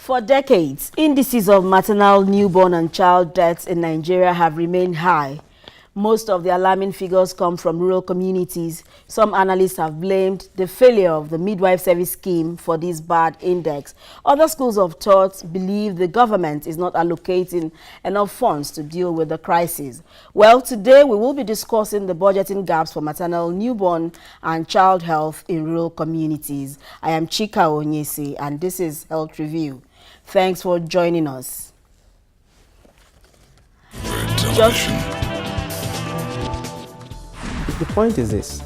For decades, indices of maternal, newborn and child deaths in Nigeria have remained high. Most of the alarming figures come from rural communities. Some analysts have blamed the failure of the midwife service scheme for this bad index. Other schools of thought believe the government is not allocating enough funds to deal with the crisis. Well, today we will be discussing the budgeting gaps for maternal, newborn and child health in rural communities. I am Chika Onyesi and this is Health Review. Thanks for joining us. The point is this,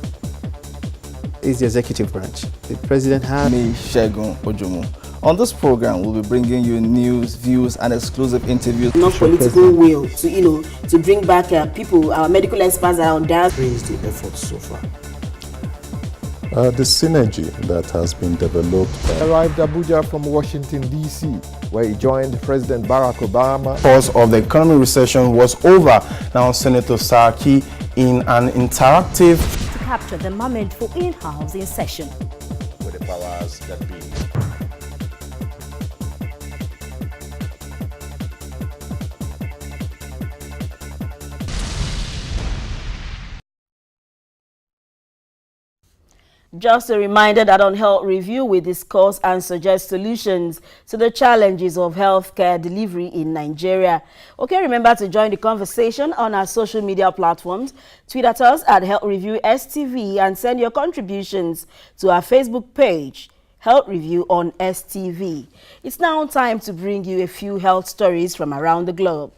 is the executive branch. The president has Segun Ojomo. On this program, we'll be bringing you news, views, and exclusive interviews. Not political will to bring back people, our medical experts are on that. Praise the efforts so far. The synergy that has been developed. Arrived Abuja from Washington, D.C., where he joined President Barack Obama. The cause of the economic recession was over. Now, Senator Saki in an interactive to capture the moment for in-house in session. With the powers that be. Just a reminder that on Health Review, we discuss and suggest solutions to the challenges of healthcare delivery in Nigeria. Okay, remember to join the conversation on our social media platforms. Tweet at us at Health Review STV and send your contributions to our Facebook page, Health Review on STV. It's now time to bring you a few health stories from around the globe.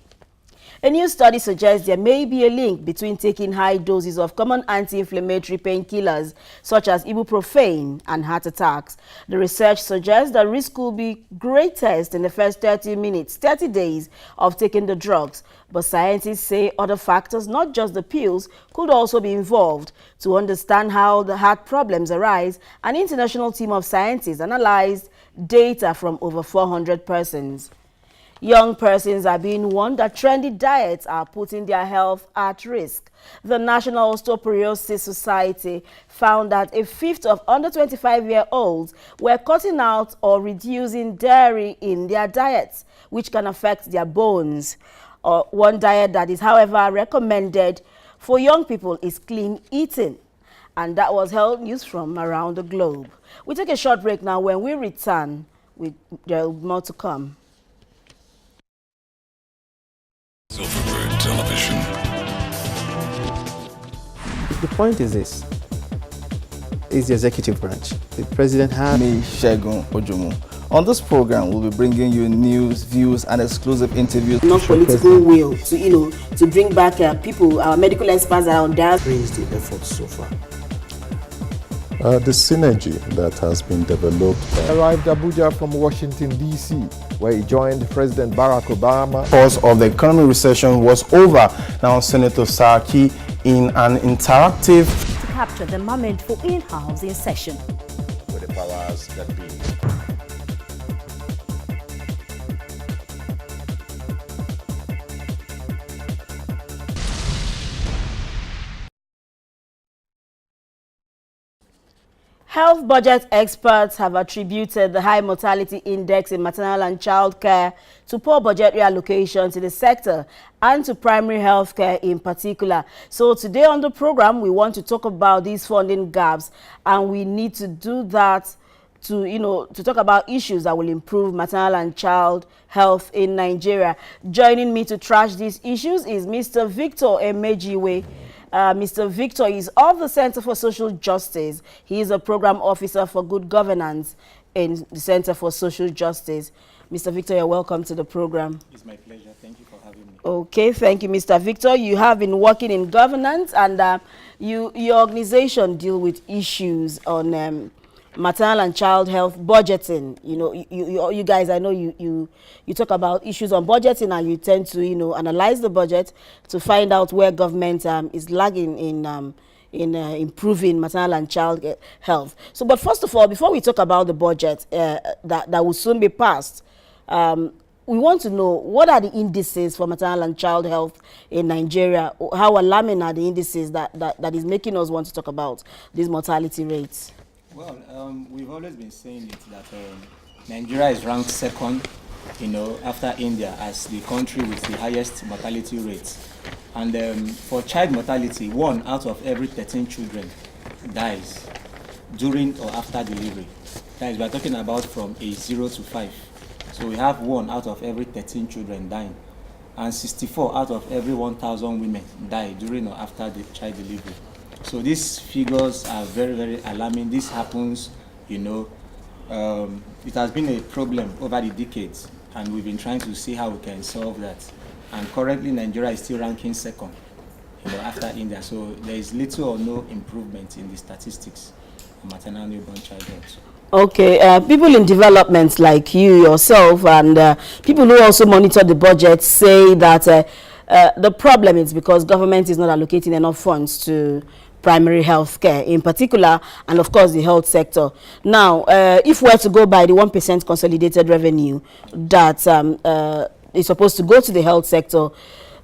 A new study suggests there may be a link between taking high doses of common anti-inflammatory painkillers such as ibuprofen and heart attacks. The research suggests the risk could be greatest in the first 30 days of taking the drugs. But scientists say other factors, not just the pills, could also be involved. To understand how the heart problems arise, an international team of scientists analyzed data from over 400 persons. Young persons are being warned that trendy diets are putting their health at risk. The National Osteoporosis Society found that a fifth of under 25-year-olds were cutting out or reducing dairy in their diets, which can affect their bones. One diet that is, however, recommended for young people is clean eating. And that was health news from around the globe. We take a short break now. When we return, there will be more to come. Silverbird Television. The point is this, is the executive branch. The president has Segun Ojomo. On this program, we'll be bringing you news, views, and exclusive interviews. Not political will to bring back people, our medical experts are on that. Praise the efforts so far. The synergy that has been developed. Arrived Abuja from Washington, D.C., where he joined President Barack Obama. The cause of the economic recession was over. Now, Senator Saki in an interactive to capture the moment for in-house in session. With the powers that be. Health budget experts have attributed the high mortality index in maternal and child care to poor budgetary allocation to the sector and to primary health care in particular. So today on the program, we want to talk about these funding gaps, and we need to do that to talk about issues that will improve maternal and child health in Nigeria. Joining me to trash these issues is Mr. Victor Emejiwe. Mr. Victor is of the Center for Social Justice. He is a program officer for good governance in the Center for Social Justice. Mr. Victor, you're welcome to the program. It's my pleasure. Thank you for having me. Okay, thank you, Mr. Victor. You have been working in governance, and your organization deal with issues on maternal and child health budgeting. You guys, I know you talk about issues on budgeting, and you tend to analyze the budget to find out where government is lagging in improving maternal and child health. So, but first of all, before we talk about the budget that will soon be passed, we want to know, what are the indices for maternal and child health in Nigeria? How alarming are the indices that is making us want to talk about these mortality rates? Well, we've always been saying it that Nigeria is ranked second, after India as the country with the highest mortality rates. And for child mortality, 1 out of every 13 children dies during or after delivery. That is, we are talking about from age 0 to 5. So we have 1 out of every 13 children dying. And 64 out of every 1,000 women die during or after the child delivery. So these figures are very, very alarming. This happens, it has been a problem over the decades, and we've been trying to see how we can solve that. And currently, Nigeria is still ranking second, after India. So there is little or no improvement in the statistics of maternal newborn child health. Okay, people in development like you, yourself, and people who also monitor the budget say that the problem is because government is not allocating enough funds to primary health care in particular, and of course the health sector. Now, if we were to go by the 1% consolidated revenue that is supposed to go to the health sector,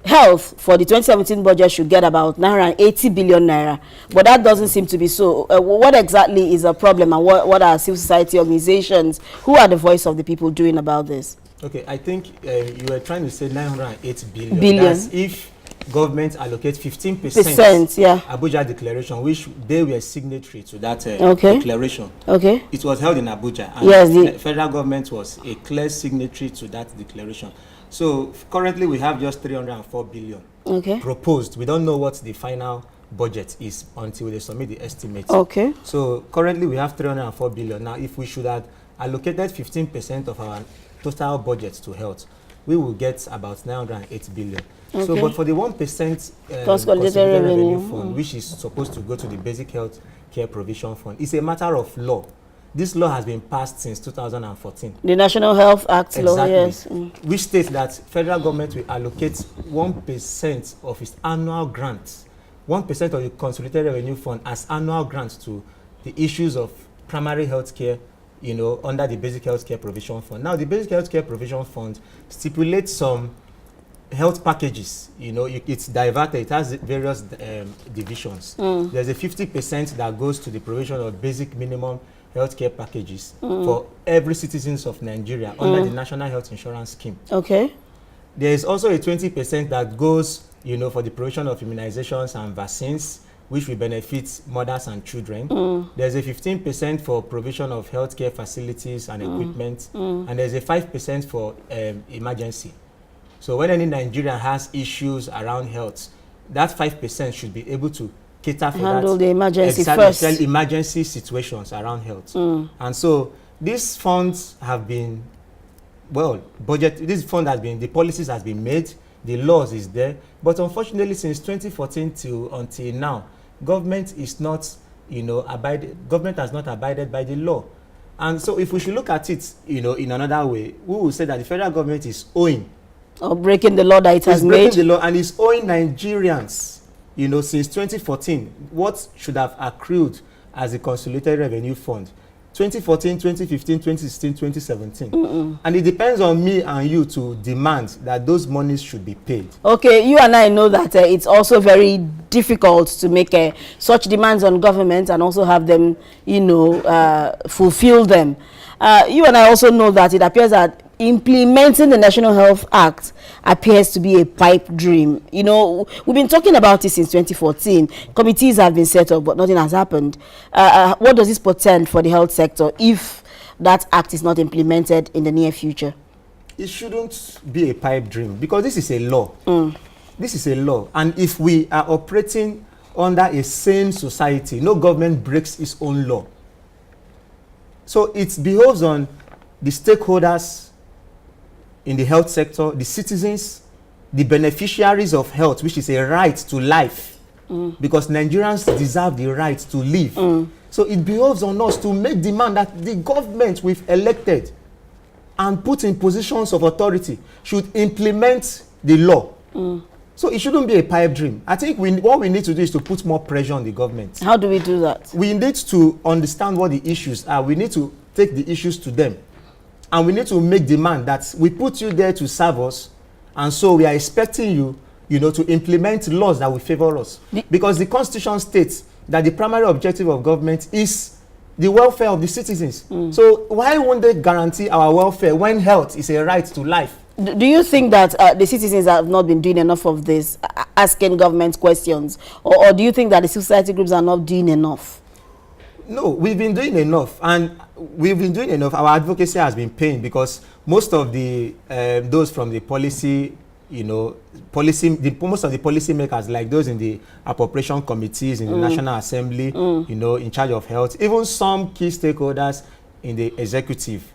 health for the 2017 budget should get about 980 billion naira, but that doesn't seem to be so. What exactly is a problem, and what are civil society organizations, who are the voice of the people, doing about this? Okay, I think you were trying to say 908 billion. That's if government allocate 15%, yeah. Abuja declaration, which they were signatory to that declaration. Okay. It was held in Abuja, and yes, the federal government was a clear signatory to that declaration. So currently we have just 304 billion proposed. We don't know what the final budget is until they submit the estimates. Okay. So currently we have 304 billion. Now, if we should have allocated 15% of our total budget to health, we will get about 908 billion. Okay. So, but for the 1% consolidated revenue fund, which is supposed to go to the basic health care provision fund, it's a matter of law. This law has been passed since 2014. The National Health Act law, yes. Which states that federal government will allocate 1% of its annual grants, 1% of the consolidated revenue fund as annual grants to the issues of primary health care, under the basic health care provision fund. Now, the basic health care provision fund stipulates some health packages. It's diverted. It has various divisions. There's a 50% that goes to the provision of basic minimum healthcare packages for every citizens of Nigeria under the National Health Insurance Scheme. Okay. There is also a 20% that goes, for the provision of immunizations and vaccines, which will benefit mothers and children. There's a 15% for provision of healthcare facilities and equipment, and there's a 5% for emergency. So when any Nigerian has issues around health, that 5% should be able to cater for handle that, the emergency first. Emergency situations around health. And so these funds have been, this fund has been, the policies has been made, the laws is there, but unfortunately since 2014 until now, government is not, government has not abided by the law. And so if we should look at it, in another way, we will say that the federal government is owing, or breaking the law that it has made. Breaking the law, and is owing Nigerians, since 2014, what should have accrued as a consolidated revenue fund. 2014, 2015, 2016, 2017. And it depends on me and you to demand that those monies should be paid. Okay, you and I know that it's also very difficult to make such demands on government and also have them, fulfill them. You and I also know that it appears that implementing the National Health Act appears to be a pipe dream. We've been talking about it since 2014. Committees have been set up, but nothing has happened. What does this portend for the health sector if that act is not implemented in the near future? It shouldn't be a pipe dream because this is a law. This is a law. And if we are operating under a sane society, no government breaks its own law. So it behoves on the stakeholders in the health sector, the citizens, the beneficiaries of health, which is a right to life, because Nigerians deserve the right to live. So it behoves on us to make demand that the government we've elected and put in positions of authority should implement the law. So it shouldn't be a pipe dream. I think what we need to do is to put more pressure on the government. How do we do that? We need to understand what the issues are. We need to take the issues to them. And we need to make demand that we put you there to serve us, and so we are expecting you, to implement laws that will favor us. Because the Constitution states that the primary objective of government is the welfare of the citizens. So why won't they guarantee our welfare when health is a right to life? Do you think that the citizens have not been doing enough of this, asking government questions, or do you think that the society groups are not doing enough? No, we've been doing enough, and we've been doing enough. Our advocacy has been paying, because most of the those from the policy, most of the policy makers, like those in the appropriation committees in the National Assembly, in charge of health, even some key stakeholders in the executive,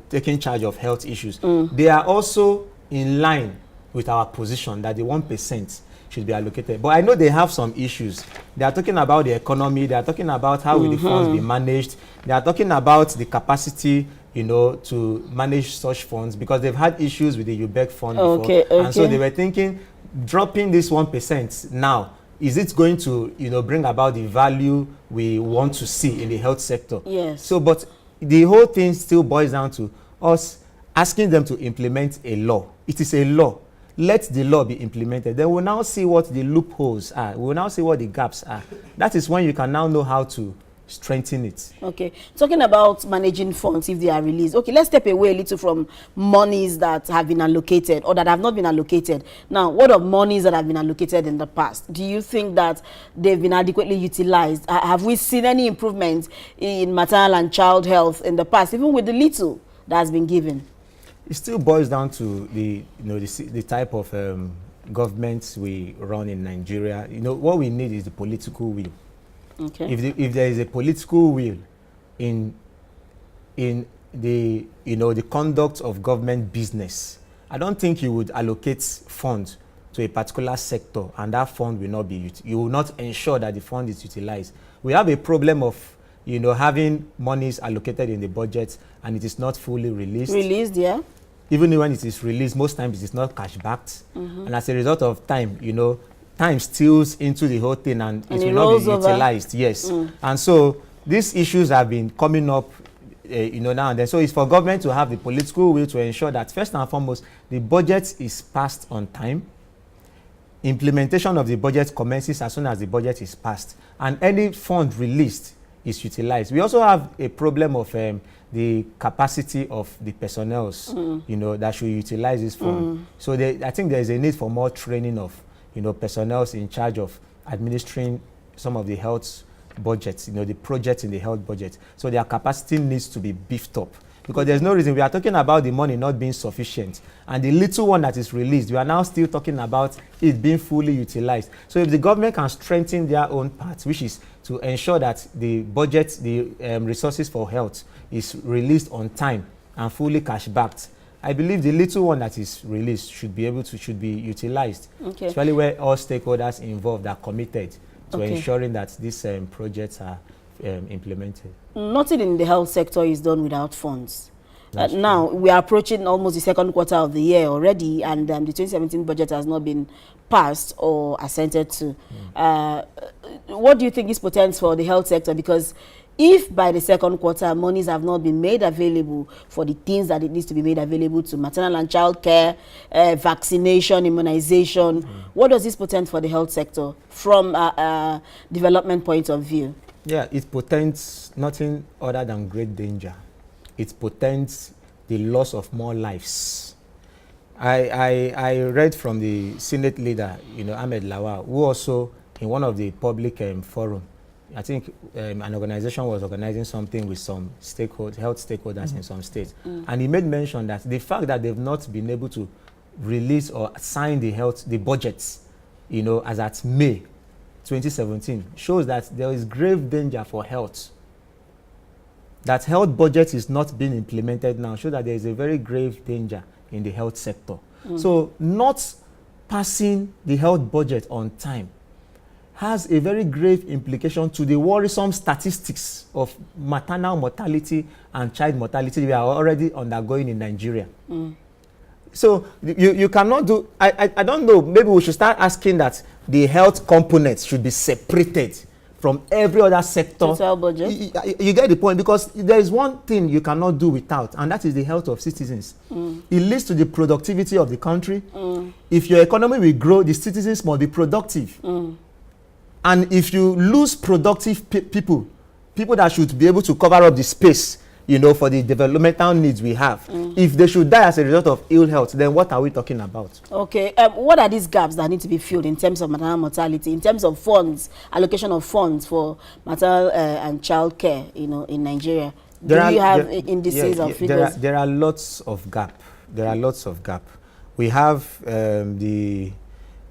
taking charge of health issues, they are also in line with our position that the 1% should be allocated. But I know they have some issues. They are talking about the economy. They are talking about how will the funds be managed. They are talking about the capacity, to manage such funds, because they've had issues with the UBEC fund before. And so they were thinking, dropping this 1% now, is it going to, bring about the value we want to see in the health sector? Yes. So, but the whole thing still boils down to us asking them to implement a law. It is a law. Let the law be implemented. Then we'll now see what the loopholes are. We'll now see what the gaps are. That is when you can now know how to strengthen it. Okay. Talking about managing funds if they are released. Okay, let's step away a little from monies that have been allocated or that have not been allocated. Now, what of monies that have been allocated in the past? Do you think that they've been adequately utilized? Have we seen any improvement in maternal and child health in the past, even with the little that has been given? It still boils down to the type of governments we run in Nigeria. What we need is the political will. Okay. If there is a political will in the the conduct of government business, I don't think you would allocate funds to a particular sector and that fund will not be you will not ensure that the fund is utilized. We have a problem of having monies allocated in the budget and it is not fully released. Yeah. Even when it is released, most times it is not cash backed. And as a result of time, time steals into the whole thing and it will not be utilized. Yes. And so these issues have been coming up, now and then. So it's for government to have the political will to ensure that first and foremost, the budget is passed on time. Implementation of the budget commences as soon as the budget is passed. And any fund released is utilized. We also have a problem of the capacity of the personnel, that should utilize this fund. So I think there is a need for more training of, personnel in charge of administering some of the health budgets, the projects in the health budget. So their capacity needs to be beefed up. Because there's no reason, we are talking about the money not being sufficient. And the little one that is released, we are now still talking about it being fully utilized. So if the government can strengthen their own part, which is to ensure that the budget, the resources for health is released on time and fully cash backed, I believe the little one that is released should be utilized. Okay. Especially where all stakeholders involved are committed to ensuring that these projects are implemented. Nothing in the health sector is done without funds. Now, we are approaching almost the second quarter of the year already, and the 2017 budget has not been passed or assented to. What do you think is portends for the health sector? Because if by the second quarter monies have not been made available for the things that it needs to be made available to maternal and child care, vaccination, immunization, what does this portend for the health sector from a development point of view? Yeah, it portends nothing other than great danger. It portends the loss of more lives. I read from the Senate leader, Ahmed Lawal, who also in one of the public forum, I think an organization was organizing something with some health stakeholders in some states. And he made mention that the fact that they've not been able to release or sign the budgets, as at May 2017, shows that there is grave danger for health. That health budget is not being implemented now shows that there is a very grave danger in the health sector. So not passing the health budget on time has a very grave implication to the worrisome statistics of maternal mortality and child mortality we are already undergoing in Nigeria. So you cannot do, I don't know, maybe we should start asking that the health components should be separated from every other sector. Total budget. You get the point, because there is one thing you cannot do without, and that is the health of citizens. It leads to the productivity of the country. If your economy will grow, the citizens must be productive. And if you lose productive people people that should be able to cover up the space, you know, for the developmental needs we have. If they should die as a result of ill health, then what are we talking about? Okay, what are these gaps that need to be filled in terms of maternal mortality, in terms of funds, allocation of funds for maternal and child care, you know, in Nigeria? Do you have indices or figures? There are lots of gap. There are lots of gap. We have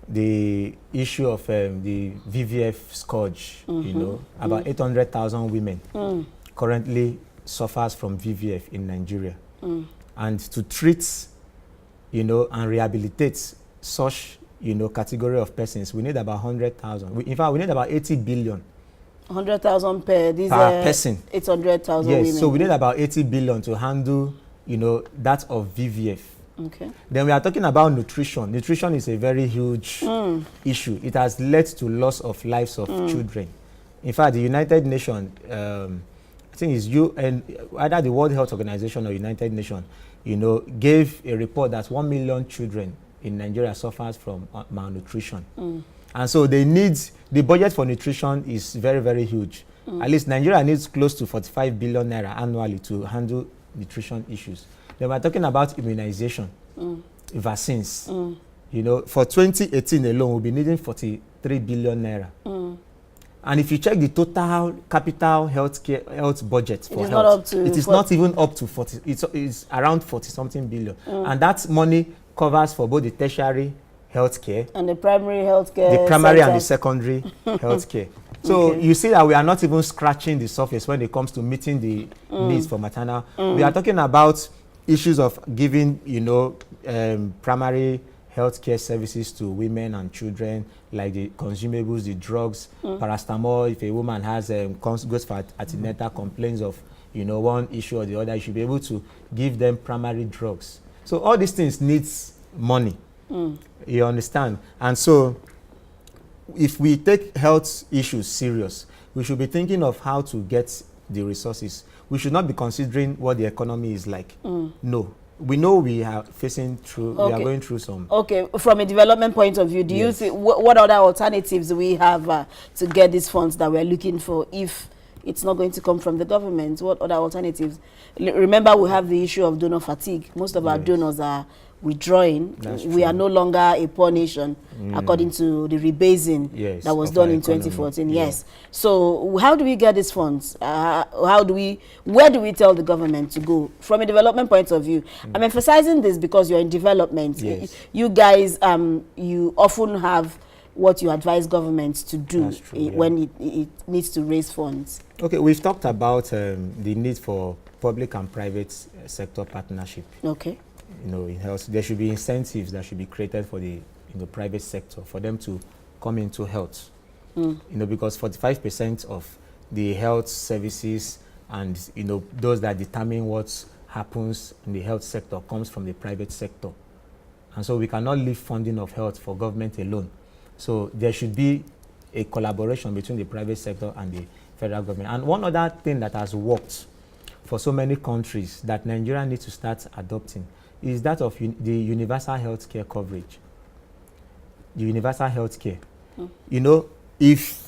the issue of the VVF scourge, you know, about 800,000 women currently suffers from VVF in Nigeria. And to treat, you know, and rehabilitate such, you know, category of persons, we need about 100,000. In fact, we need about 80 billion. 100,000 per person. 800,000 yes, women. so we need about 80 billion to handle, you know, that of VVF. Okay. Then we are talking about nutrition. Nutrition is a very huge issue. It has led to loss of lives of children. In fact, the United Nations, I think it's either the World Health Organization or United Nations, you know, gave a report that 1 million children in Nigeria suffers from malnutrition. And so the budget for nutrition is very, very huge. At least Nigeria needs close to 45 billion naira annually to handle nutrition issues. Then we're talking about immunization, vaccines. You know, for 2018 alone, we'll be needing 43 billion naira. And if you check the total capital health budget for health, it is not even up to 40. It's around 40-something billion. And that money covers for both the tertiary healthcare and the primary healthcare. The primary and the secondary healthcare. So you see that we are not even scratching the surface when it comes to meeting the needs for maternal. We are talking about issues of giving, you know, primary healthcare services to women and children, like the consumables, the drugs, paracetamol. If a woman has goes for antenatal, complaints of, you know, one issue or the other, you should be able to give them primary drugs. So all these things needs money. You understand? And so if we take health issues serious, we should be thinking of how to get the resources. We should not be considering what the economy is like. No. We know we are facing through, we are going through some. Okay, from a development point of view, do you think, what other alternatives do we have to get these funds that we're looking for if it's not going to come from the government? What other alternatives? Remember, we have the issue of donor fatigue. Most of our donors are withdrawing. We are no longer a poor nation, according to the rebasing that was done in 2014. Yes. So how do we get these funds? Where do we tell the government to go from a development point of view? I'm emphasizing this because you're in development. You guys, you often have what you advise governments to do when it needs to raise funds. Okay, we've talked about the need for public and private sector partnership. Okay. You know, in health, there should be incentives that should be created for the private sector for them to come into health. You know, because 45% of the health services and, you know, those that determine what happens in the health sector comes from the private sector. And so we cannot leave funding of health for government alone. So there should be a collaboration between the private sector and the federal government. And one other thing that has worked for so many countries that Nigeria needs to start adopting is that of the universal health care coverage. The universal health care. You know, if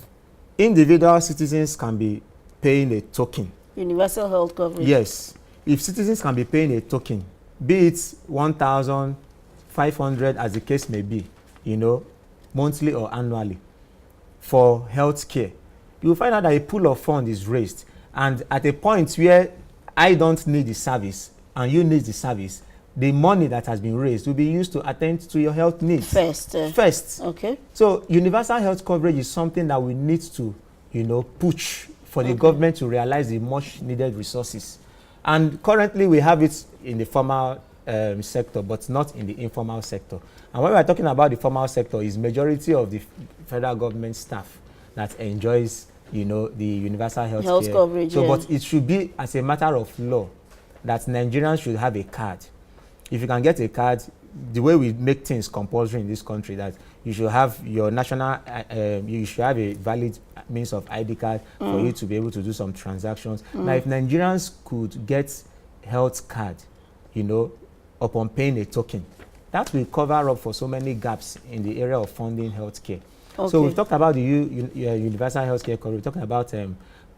individual citizens can be paying a token. Universal health coverage. Yes. If citizens can be paying a token, be it 1,500 as the case may be, you know, monthly or annually, for health care, you will find out that a pool of funds is raised. And at a point where I don't need the service and you need the service, the money that has been raised will be used to attend to your health needs. First. Okay. So universal health coverage is something that we need to, you know, push for the government to realize the much needed resources. And currently we have it in the formal sector, but not in the informal sector. And when we are talking about the formal sector, is majority of the federal government staff that enjoys, you know, the universal health care coverage. So, but it should be as a matter of law that Nigerians should have a card. If you can get a card, the way we make things compulsory in this country, that you should have your national, you should have a valid means of ID card for you to be able to do some transactions. Now, if Nigerians could get health card, you know, upon paying a token, that will cover up for so many gaps in the area of funding healthcare. So we've talked about the universal healthcare coverage. We're talking about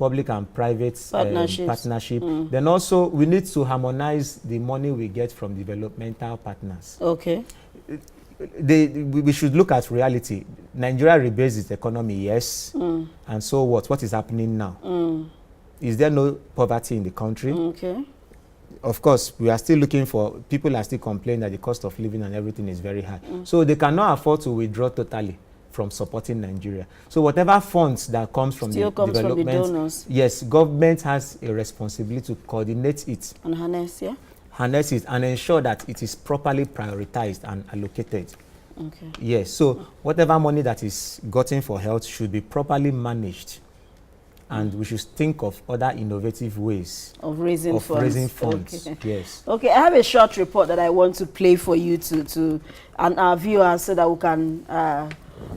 public and private partnership. Then also we need to harmonize the money we get from developmental partners. Okay. We should look at reality. Nigeria rebases its economy, yes. And so what? What is happening now? Is there no poverty in the country? Okay. Of course, we are still looking for, people are still complaining that the cost of living and everything is very high. So they cannot afford to withdraw totally from supporting Nigeria. So whatever funds that comes from still the comes development, from the donors. Yes, government has a responsibility to coordinate it. And harness, yeah? Harness it and ensure that it is properly prioritized and allocated. Okay. Yes, so whatever money that is gotten for health should be properly managed. And we should think of other innovative ways of raising funds. Okay. Yes. Okay, I have a short report that I want to play for you and our viewers so that we can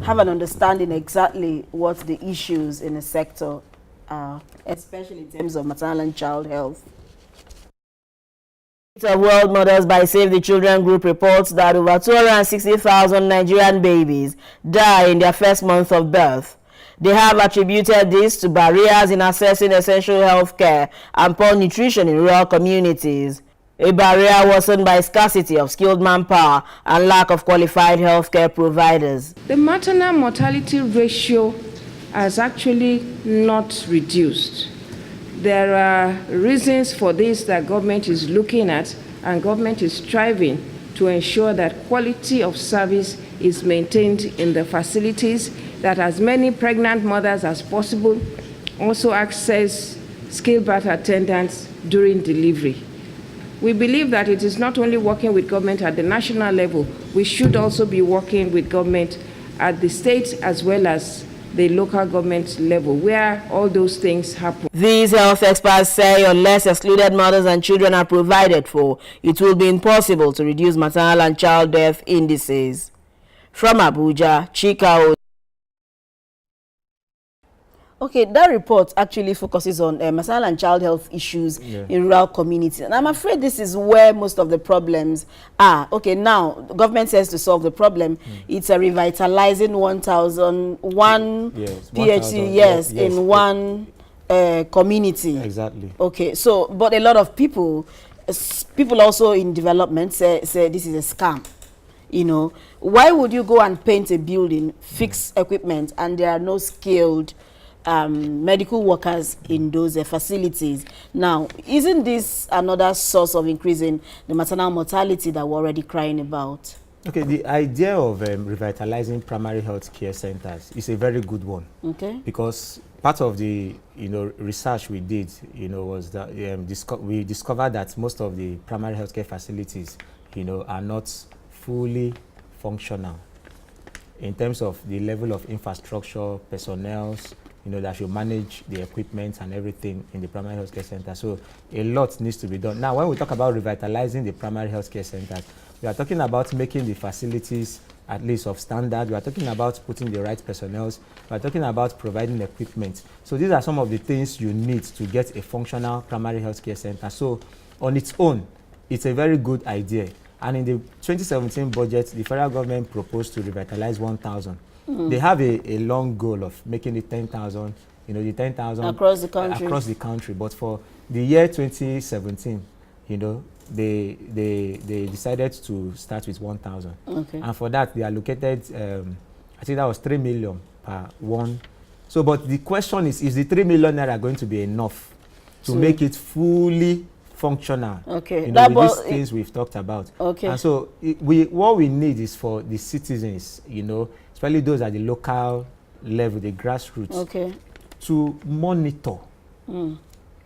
have an understanding exactly what the issues in the sector are, especially in terms of maternal and child health. The World Mothers by Save the Children group reports that over 260,000 Nigerian babies die in their first month of birth. They have attributed this to barriers in accessing essential health care and poor nutrition in rural communities. A barrier worsened by scarcity of skilled manpower and lack of qualified healthcare providers. The maternal mortality ratio has actually not reduced. There are reasons for this that government is looking at, and government is striving to ensure that quality of service is maintained in the facilities, that as many pregnant mothers as possible also access skilled birth attendants during delivery. We believe that it is not only working with government at the national level, we should also be working with government at the state as well as the local government level, where all those things happen. These health experts say unless excluded mothers and children are provided for, it will be impossible to reduce maternal and child death indices. From Abuja, Chika. Okay, that report actually focuses on maternal and child health issues in rural communities. And I'm afraid this is where most of the problems are. Okay, now, the government says to solve the problem, it's a revitalizing 1,001 PHC, in one community. Exactly. Okay, so, but a lot of people also in development say this is a scam. You know, why would you go and paint a building, fix equipment, and there are no skilled medical workers in those facilities? Now, isn't this another source of increasing the maternal mortality that we're already crying about? Okay, the idea of revitalizing primary health care centers is a very good one. Okay. Because part of the research we did, was that we discovered that most of the primary health care facilities, are not fully functional in terms of the level of infrastructure, personnel, that should manage the equipment and everything in the primary health care center. So a lot needs to be done. Now, when we talk about revitalizing the primary health care centers, we are talking about making the facilities at least of standard. We are talking about putting the right personnel. We are talking about providing equipment. So these are some of the things you need to get a functional primary health care center. So on its own, it's a very good idea. And in the 2017 budget, the federal government proposed to revitalize 1,000. They have a long goal of making it 10,000, the 10,000 across the country. Across the country. But for the year 2017, they decided to start with 1,000. Okay. And for that, they allocated, I think that was 3 million per one. So, but the question is the 3 million naira going to be enough to make it fully functional? Okay. With these things we've talked about. Okay. And so what we need is for the citizens, especially those at the local level, the grassroots, okay, to monitor.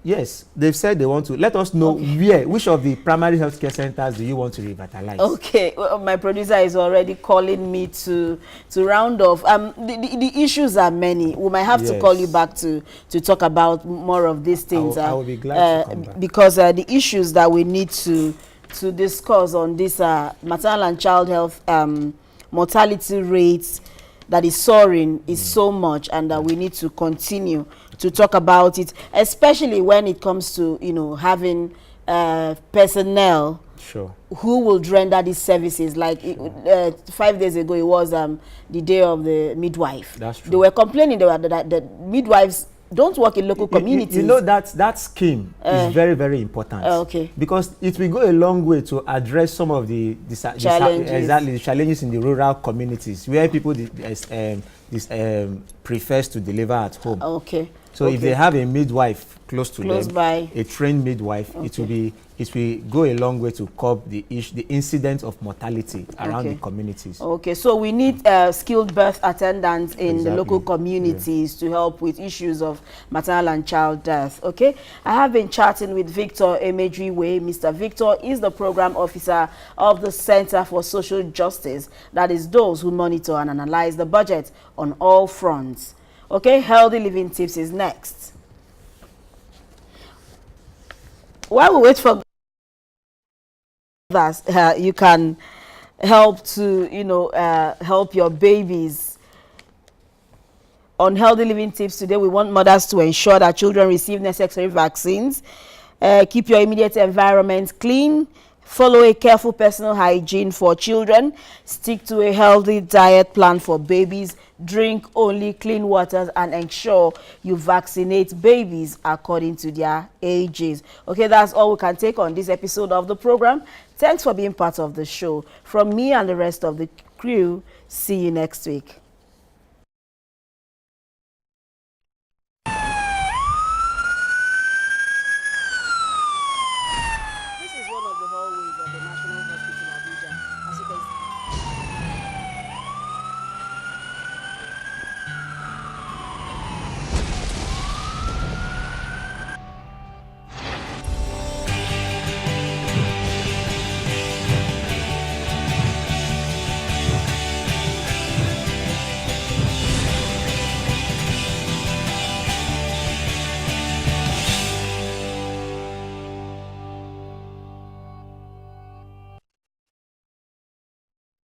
Yes, they've said they want to. Let us know which of the primary health care centers do you want to revitalize? Okay, well, my producer is already calling me to round off. The issues are many. We might have to call you back to talk about more of these things. I will be glad to come back. Because the issues that we need to discuss on this maternal and child health mortality rates that is soaring is so much, and that we need to continue to talk about it, especially when it comes to having personnel who will render these services. Like 5 days ago, it was the day of the midwife. That's true. They were complaining that the midwives don't work in local communities. You know that scheme is very, very important. Okay. Because it will go a long way to address some of the challenges in the rural communities where people prefers to deliver at home. Okay. So if they have a midwife close them, by, a trained midwife, it will go a long way to curb the incidence of mortality around the communities. Okay, so we need skilled birth attendants in the local communities to help with issues of maternal and child death. Okay, I have been chatting with Victor Emejriwe. Mr. Victor is the program officer of the Center for Social Justice, that is those who monitor and analyze the budget on all fronts. Okay, Healthy Living Tips is next. While we wait for that, you can help to, help your babies. On Healthy Living Tips today, we want mothers to ensure that children receive necessary vaccines. Keep your immediate environment clean. Follow a careful personal hygiene for children. Stick to a healthy diet plan for babies. Drink only clean waters and ensure you vaccinate babies according to their ages. Okay, that's all we can take on this episode of the program. Thanks for being part of the show. From me and the rest of the crew, see you next week.